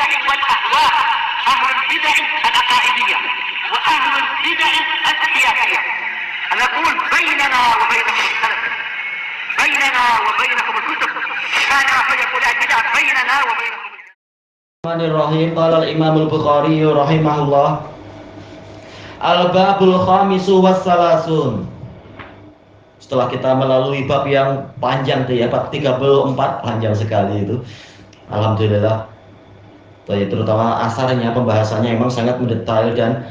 البدع والأهواء، أهل البدع العقائدية وأهل البدع السياسية. نقول بيننا وبينكم السلف، بيننا وبينكم الكتب، كان فيقول البدع بيننا وبينكم. Bismillahirrahmanirrahim. Qala al-Imam al-Bukhari rahimahullah. Al-babul khamisu wassalasun. Setelah kita melalui bab yang panjang tuh ya, bab 34, panjang sekali itu. Alhamdulillah. Terutama asarnya, pembahasannya memang sangat mendetail dan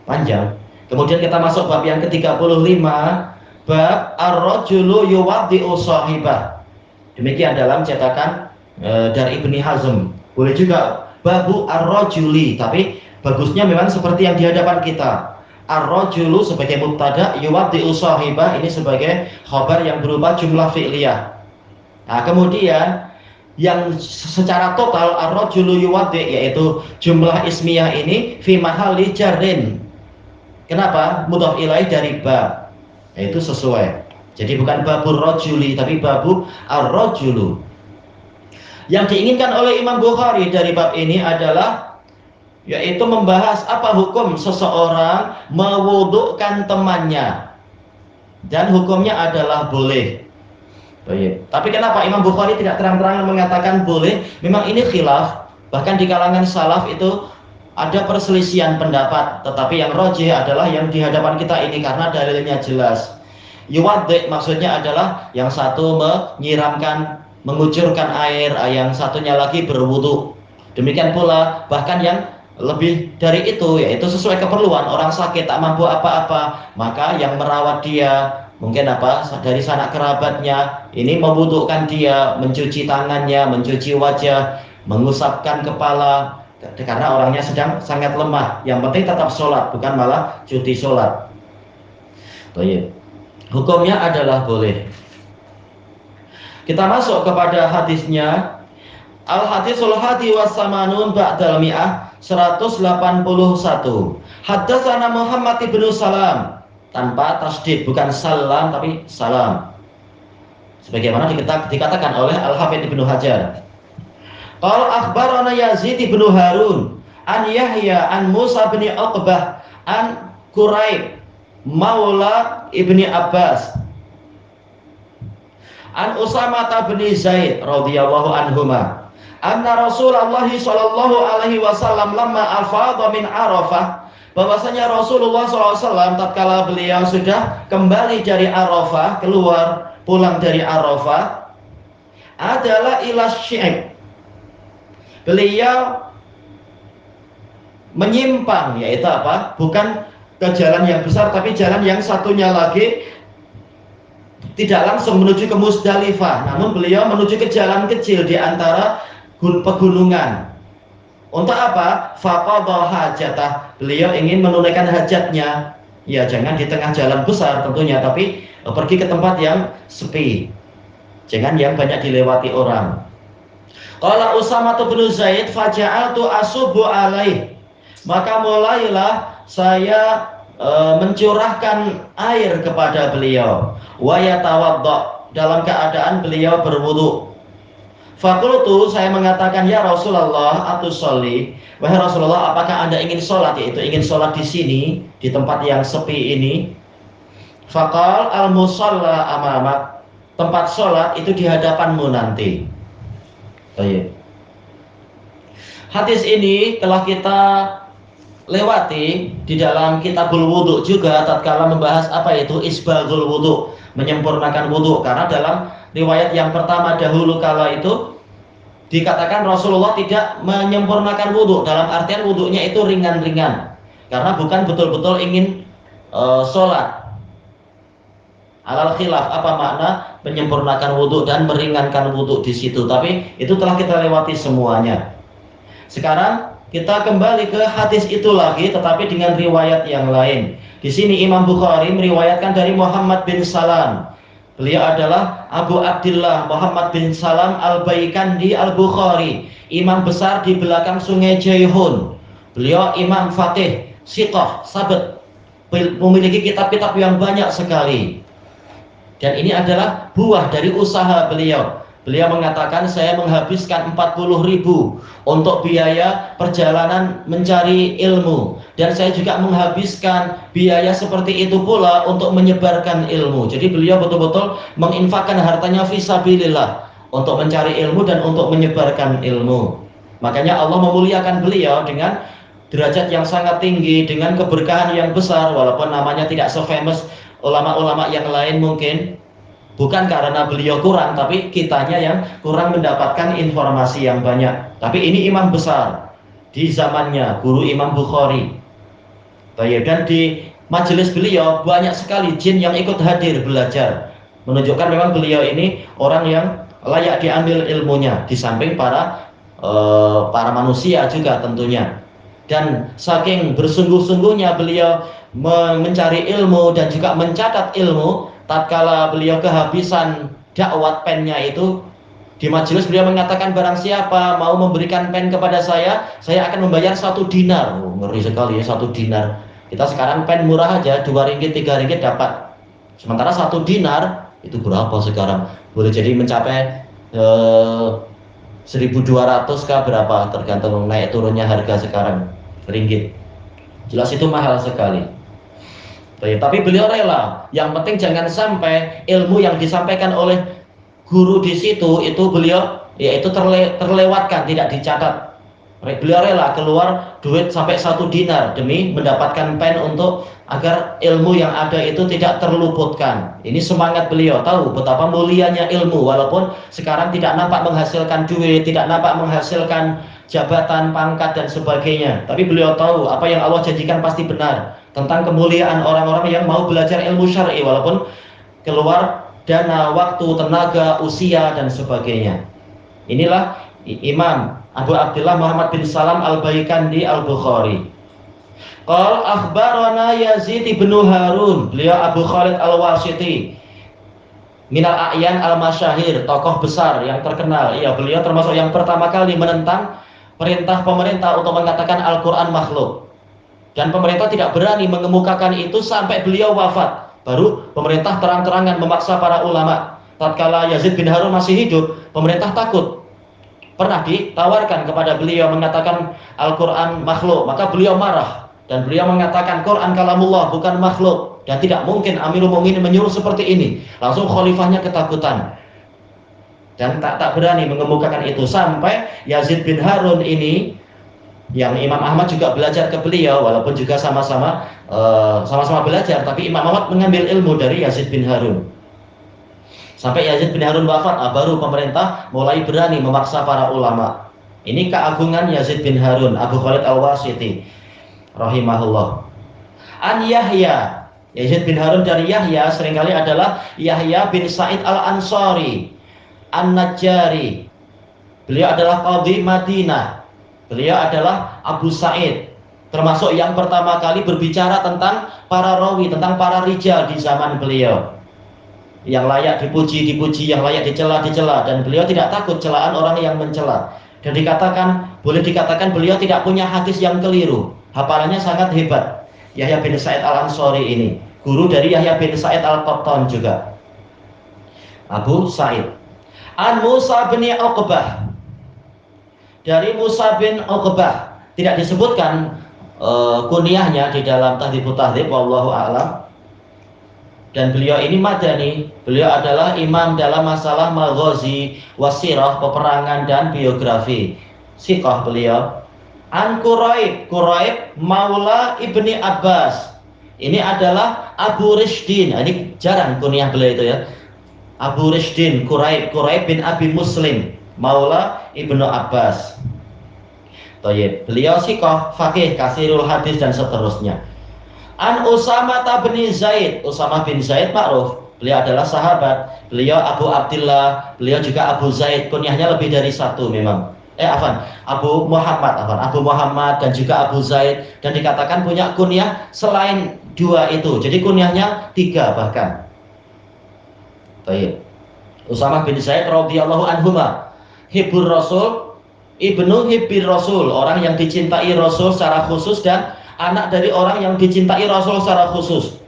panjang. Kemudian kita masuk bab yang ke-35, bab ar-rajulu yuwaddi'u shahibah. Demikian dalam cetakan dari Ibni Hazm. Boleh juga babu ar-rajuli, tapi bagusnya memang seperti yang di hadapan kita. Ar-rajulu sebagai mubtada, yuwaddi'u shahibah ini sebagai khabar yang berupa jumlah fi'liyah. Nah, kemudian yang secara total ar-rajulu yuwaddi' yaitu jumlah ismiyah ini fi mahalli jarrin. Kenapa? Mudhaf ilaih dari bab. Yaitu sesuai. Jadi bukan babur rajuli tapi babu ar-rajulu. Yang diinginkan oleh Imam Bukhari dari bab ini adalah yaitu membahas apa hukum seseorang mewudukkan temannya, dan hukumnya adalah boleh. Baik. Tapi kenapa Imam Bukhari tidak terang-terangan mengatakan boleh? Memang ini khilaf, bahkan di kalangan salaf itu ada perselisihan pendapat, tetapi yang rajih adalah yang di hadapan kita ini karena dalilnya jelas. Yuwaddi' maksudnya adalah yang satu menyiramkan, mengucurkan air, yang satunya lagi berwudu. Demikian pula bahkan yang lebih dari itu, yaitu sesuai keperluan. Orang sakit tak mampu apa-apa, maka yang merawat dia mungkin dari sanak kerabatnya ini membutuhkan dia mencuci tangannya, mencuci wajah, mengusapkan kepala karena orangnya sedang sangat lemah. Yang penting tetap sholat, bukan malah cuti sholat. Baik. Hukumnya adalah boleh. Kita masuk kepada hadisnya. Al-hadisul hadi wassamanun ba'dal mi'ah, 181. Haddatsana Muhammad ibnu Salam, tanpa tasdid, bukan salam tapi salam, sebagaimana dikatakan oleh Al-Hafidz Ibnu Hajar. Qala akhbarana Yazid ibnu Harun an Yahya an Musa bin Uqbah an Quraib maula Ibni Abbas an Usamah bin Zaid radhiyallahu anhuma anna Rasulullah sallallahu alaihi wasallam lamma afadha min Arafah, bahwasanya Rasulullah SAW tatkala beliau sudah kembali dari Arafah, keluar pulang dari Arafah, adalah ila syi'ib, beliau menyimpang, yaitu apa? Bukan ke jalan yang besar, tapi jalan yang satunya lagi tidak langsung menuju ke Muzdalifah, namun beliau menuju ke jalan kecil di antara pegunungan. Untuk apa? Faqadha hajatah, beliau ingin menunaikan hajatnya. Ya, jangan di tengah jalan besar tentunya, tapi pergi ke tempat yang sepi, jangan yang banyak dilewati orang. Qala Usamah bin Zaid faja'altu asubu alaih, maka mulailah saya mencurahkan air kepada beliau. Wa yatawadda, dalam keadaan beliau berwudu. Fakultu, saya mengatakan, ya Rasulullah atusolli, wahai Rasulullah, apakah Anda ingin sholat? Yaitu ingin sholat di sini, di tempat yang sepi ini. Faqal al-musalla amamak, tempat sholat itu di hadapanmu nanti. Baik. Hadis ini telah kita lewati di dalam kitabul wudu juga, tatkala membahas apa itu isbaghul wudu, menyempurnakan wudu. Karena dalam riwayat yang pertama dahulu kala itu dikatakan Rasulullah tidak menyempurnakan wudu, dalam artian wudunya itu ringan-ringan, karena bukan betul-betul ingin sholat. Alal khilaf, apa makna menyempurnakan wudu dan meringankan wudu di situ, tapi itu telah kita lewati semuanya. Sekarang kita kembali ke hadis itu lagi, tetapi dengan riwayat yang lain. Di sini Imam Bukhari meriwayatkan dari Muhammad bin Salam. Beliau adalah Abu Abdillah Muhammad bin Salam al-Baikandi al-Bukhari, imam besar di belakang sungai Jaihun. Beliau imam fatih, siqah, sabat, memiliki kitab-kitab yang banyak sekali. Dan ini adalah buah dari usaha beliau. Beliau mengatakan, saya menghabiskan 40.000 untuk biaya perjalanan mencari ilmu. Dan saya juga menghabiskan biaya seperti itu pula untuk menyebarkan ilmu. Jadi beliau betul-betul menginfakkan hartanya fisabilillah untuk mencari ilmu dan untuk menyebarkan ilmu. Makanya Allah memuliakan beliau dengan derajat yang sangat tinggi, dengan keberkahan yang besar, walaupun namanya tidak se-famous ulama-ulama yang lain mungkin. Bukan karena beliau kurang, tapi kitanya yang kurang mendapatkan informasi yang banyak. Tapi ini imam besar di zamannya, guru Imam Bukhari. Dan di majelis beliau banyak sekali jin yang ikut hadir belajar. Menunjukkan memang beliau ini orang yang layak diambil ilmunya, di samping para manusia juga tentunya. Dan saking bersungguh-sungguhnya beliau mencari ilmu dan juga mencatat ilmu, tatkala beliau kehabisan dakwat pennya itu, di majelis beliau mengatakan, barang siapa mau memberikan pen kepada saya akan membayar 1 dinar. Ngeri sekali ya, 1 dinar. Kita sekarang pen murah aja 2 ringgit 3 ringgit dapat. Sementara 1 dinar itu berapa sekarang? Boleh jadi mencapai 1.200 kah berapa, tergantung naik turunnya harga sekarang ringgit. Jelas itu mahal sekali. Tapi beliau rela, yang penting jangan sampai ilmu yang disampaikan oleh guru di situ itu beliau yaitu terlewatkan, tidak dicatat. Beliau rela keluar duit sampai 1 dinar demi mendapatkan pen untuk agar ilmu yang ada itu tidak terluputkan. Ini semangat beliau, tahu betapa mulianya ilmu, walaupun sekarang tidak nampak menghasilkan duit, tidak nampak menghasilkan jabatan, pangkat dan sebagainya. Tapi beliau tahu apa yang Allah janjikan pasti benar, tentang kemuliaan orang-orang yang mau belajar ilmu syar'i walaupun keluar dana, waktu, tenaga, usia dan sebagainya. Inilah Imam Abu Abdullah Muhammad bin Salam Al-Baikandi Al-Bukhari. Qal akhbarana Yazid bin Harun, beliau Abu Khalid Al-Wasiti, minal a'yan al-masyahir, tokoh besar yang terkenal. Iya, beliau termasuk yang pertama kali menentang perintah pemerintah untuk mengatakan Al-Quran makhluk. Dan pemerintah tidak berani mengemukakan itu sampai beliau wafat. Baru pemerintah terang-terangan memaksa para ulama. Tatkala Yazid bin Harun masih hidup, pemerintah takut. Pernah ditawarkan kepada beliau mengatakan Al-Quran makhluk, maka beliau marah. Dan beliau mengatakan Quran kalamullah, bukan makhluk. Dan tidak mungkin Amirul Mukminin menyuruh seperti ini. Langsung khalifahnya ketakutan. Dan tak berani mengemukakan itu. Sampai Yazid bin Harun ini, yang Imam Ahmad juga belajar ke beliau, walaupun juga sama-sama belajar, tapi Imam Ahmad mengambil ilmu dari Yazid bin Harun. Sampai Yazid bin Harun wafat, baru pemerintah mulai berani memaksa para ulama. Ini keagungan Yazid bin Harun, Abu Khalid Al-Wasiti rahimahullah. An Yahya, Yazid bin Harun dari Yahya seringkali adalah Yahya bin Sa'id Al-Ansari An-Najjari. Beliau adalah qadhi Madinah. Beliau adalah Abu Sa'id, termasuk yang pertama kali berbicara tentang para rawi, tentang para rijal di zaman beliau. Yang layak dipuji, yang layak dicela, dan beliau tidak takut celaan orang yang mencela. Dan boleh dikatakan beliau tidak punya hadis yang keliru. Hafalannya sangat hebat. Yahya bin Sa'id Al-Ansari ini, guru dari Yahya bin Sa'id Al-Qattan juga. Abu Sa'id. An Musa bin Uqbah, dari Musa bin Uqbah, tidak disebutkan kunyahnya di dalam Tahdhibut Tahdhib, wallahu a'lam. Dan beliau ini Madani, beliau adalah imam dalam masalah maghazi, wasirah, peperangan dan biografi. Siqah beliau. An Quraib Maula Ibni Abbas. Ini adalah Abu Rishdin. Ini jarang kunyah beliau itu ya. Abu Rishdin Quraib bin Abi Muslim Maula Ibnu Abbas. Beliau siqah, faqih, kasirul hadis dan seterusnya. An Usamah bin Zaid. Usamah bin Zaid ma'ruf, beliau adalah sahabat. Beliau Abu Abdullah, beliau juga Abu Zaid. Kunyahnya lebih dari satu memang. Abu Muhammad dan juga Abu Zaid, dan dikatakan punya kunyah selain 2 itu. Jadi kunyahnya 3 bahkan. Usamah bin Zaid radhiyallahu anhuma, hibbur Rasul, ibnu hibbir Rasul, orang yang dicintai Rasul secara khusus dan anak dari orang yang dicintai Rasul secara khusus.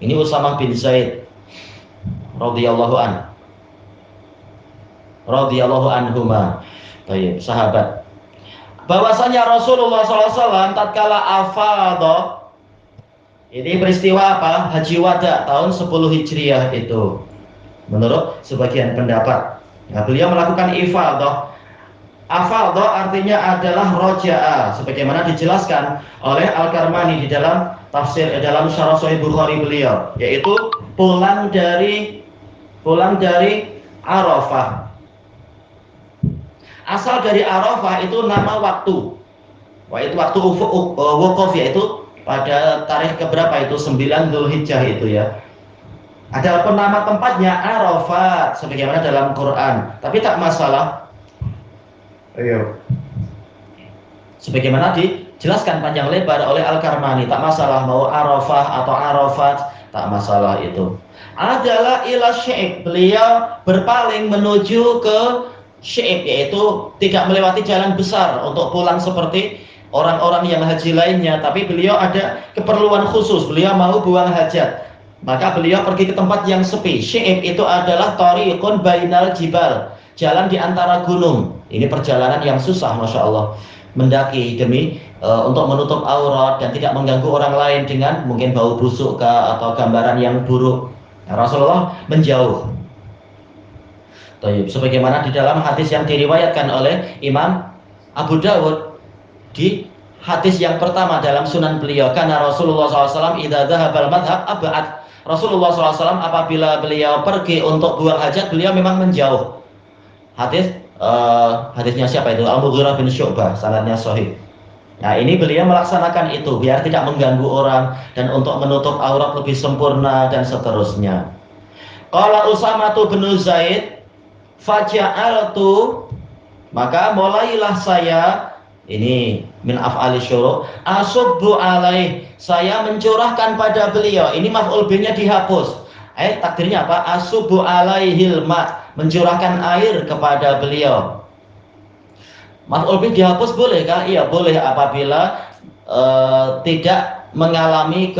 Ini Usamah bin Zaid radhiyallahu anhu. radhiyallahu anhuma. Baik, sahabat. Bahwasanya Rasulullah SAW tatkala afadha, ini peristiwa apa? Haji Wada tahun 10 Hijriah itu. Menurut sebagian pendapat. Nah, beliau melakukan ifadhah. Afadha artinya adalah roja'a, sebagaimana dijelaskan oleh Al-Karmani di dalam tafsir dalam Syarah Sahih Bukhari beliau, yaitu pulang dari Arafah. Asal dari Arafah itu nama waktu. Itu waktu wukuf, yaitu pada tarikh keberapa itu? 9 Dzulhijjah itu ya. Adapun nama tempatnya Arafat sebagaimana dalam Quran, tapi tak masalah. Ayo. Sebagaimana dijelaskan panjang lebar oleh Al-Karmani, tak masalah mau Arafah atau Arafat, tak masalah itu. Adalah ila Syi'ib, beliau berpaling menuju ke Syi'ib, yaitu tidak melewati jalan besar untuk pulang seperti orang-orang yang haji lainnya, tapi beliau ada keperluan khusus, beliau mau buang hajat. Maka beliau pergi ke tempat yang sepi. Syi'ib itu adalah thariqun bainal jibal, jalan di antara gunung. Ini perjalanan yang susah, Masya Allah. Mendaki demi untuk menutup aurat dan tidak mengganggu orang lain dengan mungkin bau busuk atau gambaran yang buruk. Nah, Rasulullah menjauh. Sebagaimana di dalam hadis yang diriwayatkan oleh Imam Abu Dawud, di hadis yang pertama dalam sunan beliau, karena Rasulullah SAW idza dzahabal madhab ab'ad. Rasulullah SAW apabila beliau pergi untuk buang hajat, beliau memang menjauh. Hadisnya siapa itu? Al-Mughirah bin Syu'bah, sanadnya sahih. Nah, ini beliau melaksanakan itu biar tidak mengganggu orang dan untuk menutup aurat lebih sempurna dan seterusnya. Qala Usamah bin Zaid, faja'altu, maka mulailah saya, ini min af'ali syuru', asubbu alaih, saya mencurahkan pada beliau. Ini maf'ul bihnya dihapus. Takdirnya apa? Asubbu alaihil ma', mencurahkan air kepada beliau. Maf'ul bih dihapus bolehkah? Iya, boleh apabila tidak mengalami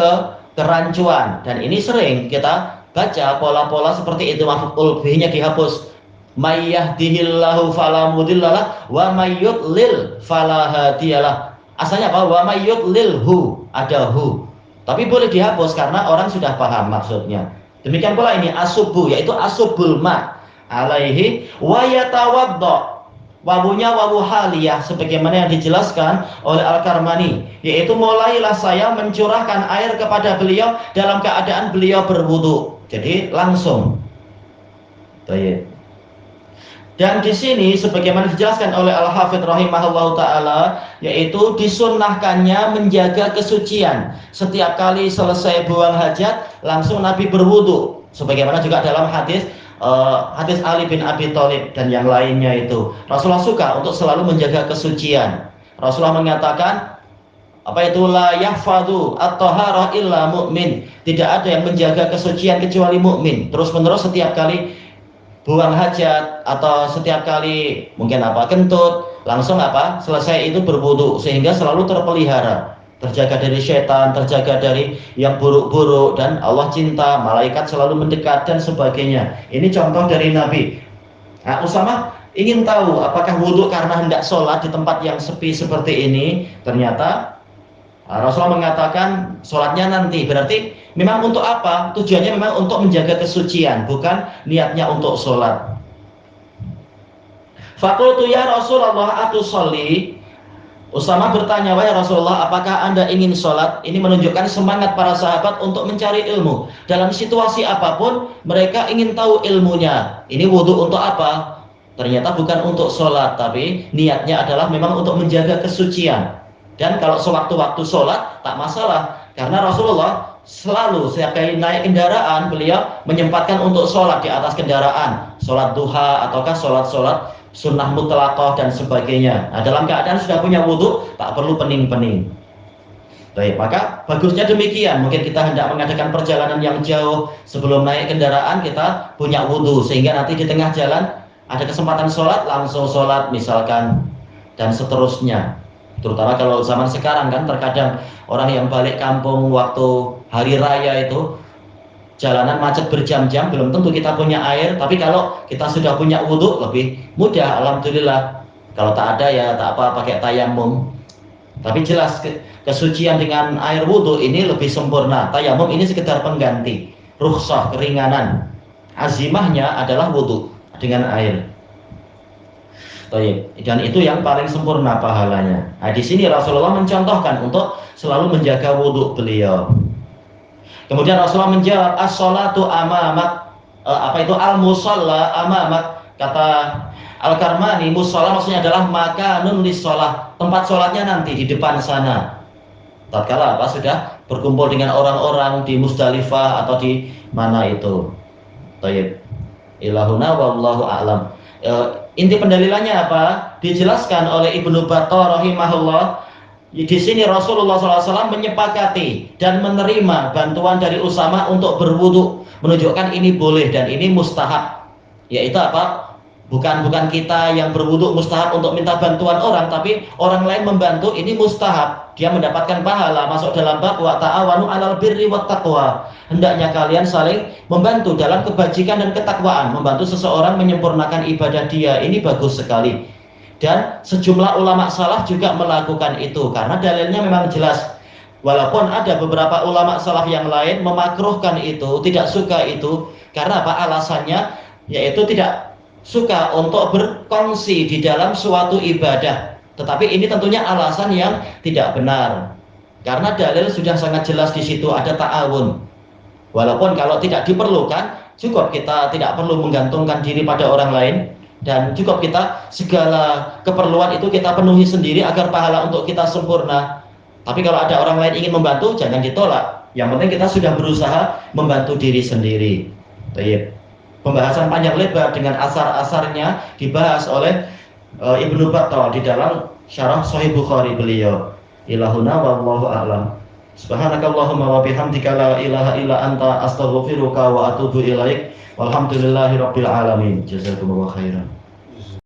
kerancuan. Dan ini sering kita baca pola-pola seperti itu, maf'ul bihnya dihapus. May yahdihillahu fala mudhillalah wa may yudlil fala hadiyalah. Asalnya apa? Wa may yudlilhu, ada hu. Tapi boleh dihapus karena orang sudah paham maksudnya. Demikian pula ini asubbu, yaitu asubul ma alaihi wa yatawadda. Wawunya wawu haliyah sebagaimana yang dijelaskan oleh Al-Karmani, yaitu mulailah saya mencurahkan air kepada beliau dalam keadaan beliau berwudu. Jadi langsung. Baik. Dan di sini sebagaimana dijelaskan oleh Al-Hafidz rahimahullahu taala, yaitu disunnahkannya menjaga kesucian. Setiap kali selesai buang hajat langsung Nabi berwudu. Sebagaimana juga dalam hadis Ali bin Abi Thalib dan yang lainnya itu. Rasulullah suka untuk selalu menjaga kesucian. Rasulullah mengatakan apa itu la yahfadhu at-tahara illa mu'min. Tidak ada yang menjaga kesucian kecuali mukmin. Terus-menerus setiap kali buang hajat atau setiap kali mungkin kentut, langsung selesai itu berwudu, sehingga selalu terpelihara, terjaga dari setan, terjaga dari yang buruk-buruk, dan Allah cinta, malaikat selalu mendekat dan sebagainya. Ini contoh dari Nabi. Nah, Usamah ingin tahu apakah wudu karena hendak sholat di tempat yang sepi seperti ini. Ternyata Rasulullah mengatakan sholatnya nanti. Berarti memang untuk apa? Tujuannya memang untuk menjaga kesucian, bukan niatnya untuk sholat. Faqultu ya Rasulullah atusolli. Usamah bertanya, wahai Rasulullah, apakah anda ingin sholat? Ini menunjukkan semangat para sahabat untuk mencari ilmu. Dalam situasi apapun, mereka ingin tahu ilmunya. Ini wudhu untuk apa? Ternyata bukan untuk sholat, tapi niatnya adalah memang untuk menjaga kesucian. Dan kalau sewaktu-waktu sholat, tak masalah. Karena Rasulullah selalu setiap kali naik kendaraan, beliau menyempatkan untuk sholat di atas kendaraan. Sholat duha, ataukah sholat-sholat sunnah mutlaqah dan sebagainya. Nah, dalam keadaan sudah punya wudhu, tak perlu pening-pening. Baik, maka bagusnya demikian. Mungkin kita hendak mengadakan perjalanan yang jauh, sebelum naik kendaraan kita punya wudhu, sehingga nanti di tengah jalan ada kesempatan sholat, langsung sholat misalkan, dan seterusnya. Terutama kalau zaman sekarang kan terkadang orang yang balik kampung waktu hari raya itu jalanan macet berjam-jam, belum tentu kita punya air. Tapi kalau kita sudah punya wudhu, lebih mudah, alhamdulillah. Kalau tak ada ya tak apa, pakai tayamum. Tapi jelas kesucian dengan air wudhu ini lebih sempurna. Tayamum ini sekedar pengganti, rukhsah, keringanan. Azimahnya adalah wudhu dengan air. Dan itu yang paling sempurna pahalanya. Nah, di sini Rasulullah mencontohkan untuk selalu menjaga wudhu beliau. Kemudian Rasulullah menjawab, as-sholatu amamak, al-musalla amamak. Kata Al-Karmani, musalla maksudnya adalah makanun lis-sholah, tempat sholatnya nanti di depan sana. Tatkala sudah berkumpul dengan orang-orang di Musdalifah atau di mana itu. Tayyib. Ilahuna wallahu a'lam. Inti pendalilannya apa? Dijelaskan oleh Ibnu Battah rahimahullah. Di sini Rasulullah SAW menyepakati dan menerima bantuan dari Usama untuk berwudu, menunjukkan ini boleh dan ini mustahab. Yaitu apa? Bukan kita yang berwudu mustahab untuk minta bantuan orang, tapi orang lain membantu, ini mustahab. Dia mendapatkan pahala, masuk dalam bab wa ta'awanu 'alal birri wat taqwa. Hendaknya kalian saling membantu dalam kebajikan dan ketakwaan, membantu seseorang menyempurnakan ibadah dia. Ini bagus sekali. Dan sejumlah ulama salaf juga melakukan itu karena dalilnya memang jelas. Walaupun ada beberapa ulama salaf yang lain memakruhkan itu, tidak suka itu, karena apa alasannya? Yaitu tidak suka untuk berkongsi di dalam suatu ibadah. Tetapi ini tentunya alasan yang tidak benar. Karena dalil sudah sangat jelas di situ, ada ta'awun. Walaupun kalau tidak diperlukan, cukup kita tidak perlu menggantungkan diri pada orang lain. Dan cukup kita segala keperluan itu kita penuhi sendiri agar pahala untuk kita sempurna. Tapi kalau ada orang lain ingin membantu, jangan ditolak. Yang penting kita sudah berusaha membantu diri sendiri. Baik. Pembahasan panjang lebar dengan asar-asarnya dibahas oleh Ibnu Battah di dalam syarah Sahih Bukhari beliau. Ilahuna wallahu a'lam. Subhanakallahumma wa bihamdika la ilaha illa anta astaghfiruka wa atubu ilaik. Walhamdulillahirabbil alamin. Jazakumullahu khairan.